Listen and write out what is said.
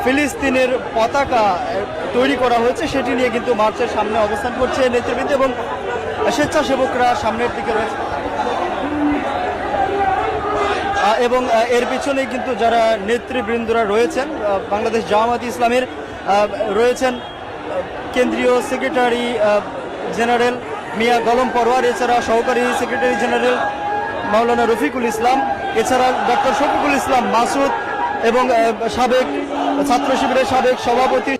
ফিলিস্তিনের পতাকা তৈরি করা হয়েছে সেটি নিয়ে কিন্তু মার্চের সামনে অবস্থান করছে নেতৃবৃন্দ এবং স্বেচ্ছাসেবকরা সামনের দিকে রয়েছে এবং এর পিছনেই কিন্তু যারা নেতৃবৃন্দরা রয়েছেন বাংলাদেশ জামায়াতে ইসলামের রয়েছেন কেন্দ্রীয় সেক্রেটারি জেনারেল মিয়া গলম পরওয়ার, এছাড়া সহকারী সেক্রেটারি জেনারেল মাওলানা রফিকুল ইসলাম, এছাড়া ডক্টর শফিকুল ইসলাম মাসুদ এবং সাবেক ছাত্র শিবিরের সাবেক সভাপতি